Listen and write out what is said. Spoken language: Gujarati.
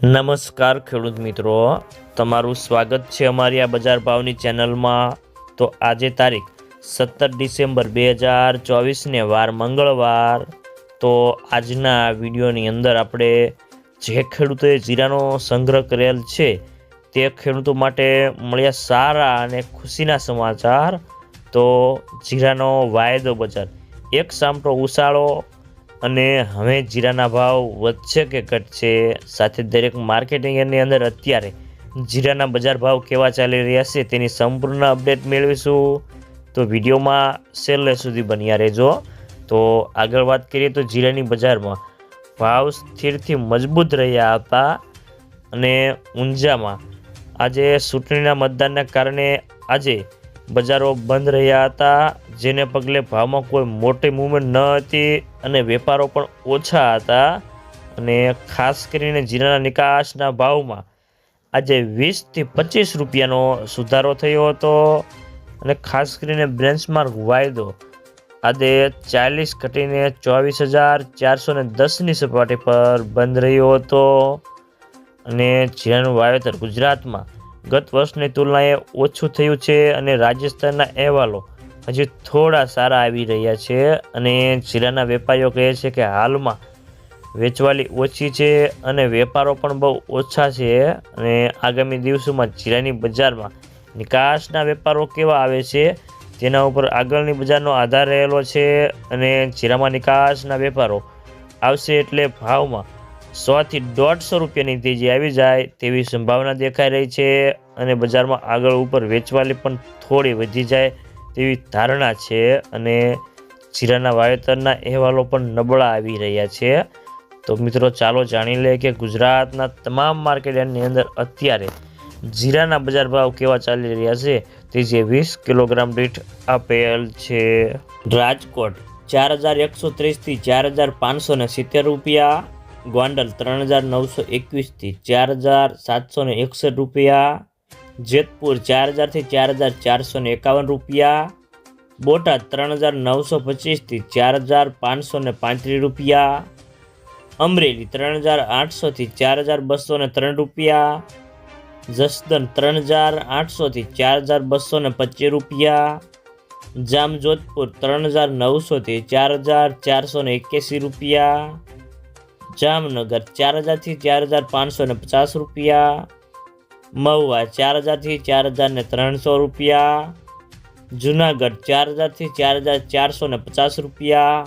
નમસ્કાર ખેડૂત મિત્રો, તમારું સ્વાગત છે અમારી આ બજાર ભાવની ચેનલમાં। તો આજે તારીખ 17 ડિસેમ્બર 2024ને વાર મંગળવાર। તો આજના વિડીયોની અંદર આપણે જે ખેડૂતોએ જીરાનો સંગ્રહ કરેલ છે તે ખેડૂતો માટે મળ્યા સારા અને ખુશીના સમાચાર। તો જીરાનો વાયદો બજાર એક સામટો ઉછાળો અને હવે જીરાના ભાવ વધશે કે ઘટશે, સાથે દરેક માર્કેટિંગ યાર્ડની અંદર અત્યારે જીરાના બજાર ભાવ કેવા ચાલી રહ્યા છે તેની સંપૂર્ણ અપડેટ મેળવીશું। તો વિડીયોમાં છેલ્લે સુધી બન્યા રહેજો। તો આગળ વાત કરીએ તો જીરાની બજારમાં ભાવ સ્થિરથી મજબૂત રહ્યા હતા અને ઊંઝામાં આજે ચૂંટણીના મતદાનના કારણે આજે બજારો બંધ રહ્યા હતા, જેને પગલે ભાવમાં કોઈ મોટી મૂવમેન્ટ ન હતી અને વેપારો પણ ઓછા હતા। અને ખાસ કરીને જીરાના નિકાસના ભાવમાં આજે 20 થી 25 રૂપિયાનો સુધારો થયો હતો અને ખાસ કરીને બેન્ચમાર્ક વાયદો આજે 40 ઘટીને 24,410ની સપાટી પર બંધ રહ્યો હતો। અને જીરાનું વાવેતર ગુજરાતમાં ગત વર્ષની તુલનાએ ઓછું થયું છે અને રાજસ્થાનના અહેવાલો હજી થોડા સારા આવી રહ્યા છે અને જીરાના વેપારીઓ કહે છે કે હાલમાં વેચવાલી ઓછી છે અને વેપારો પણ બહુ ઓછા છે અને આગામી દિવસોમાં જીરાની બજારમાં નિકાસના વેપારો કેવા આવે છે તેના ઉપર આગળની બજારનો આધાર રહેલો છે અને જીરામાં નિકાસના વેપારો આવશે એટલે ભાવમાં 100 થી 150 રૂપિયાની તેજી આવી જાય તેવી સંભાવના દેખાઈ રહી છે અને બજારમાં આગળ ઉપર વેચવાલી પણ થોડી વધી જાય તેવી ધારણા છે અને જીરાના વાવેતરના અહેવાલો પણ નબળા આવી રહ્યા છે। તો મિત્રો ચાલો જાણી લે કે ગુજરાતના તમામ માર્કેટની અંદર અત્યારે જીરાના બજાર ભાવ કેવા ચાલી રહ્યા છે તે જે 20 કિલોગ્રામ દીઠ આપેલ છે। રાજકોટ 4,130 થી 4,570 રૂપિયા, ગોંડલ 3,921 થી 4,761 રૂપિયા, જેતપુર 4,000 થી 4,451 રૂપિયા, બોટાદ 3,925 થી 4,535 રૂપિયા, અમરેલી 3,800 થી 4,203 રૂપિયા, જસદન 3,800 થી 4,225 રૂપિયા, જામજોધપુર 3,900 થી 4,481 રૂપિયા, જામનગર 4,000 થી 4,550 રૂપિયા, મહુવા 4,000 થી 4,300 રૂપિયા, જુનાગઢ 4,000 થી 4,450 રૂપિયા,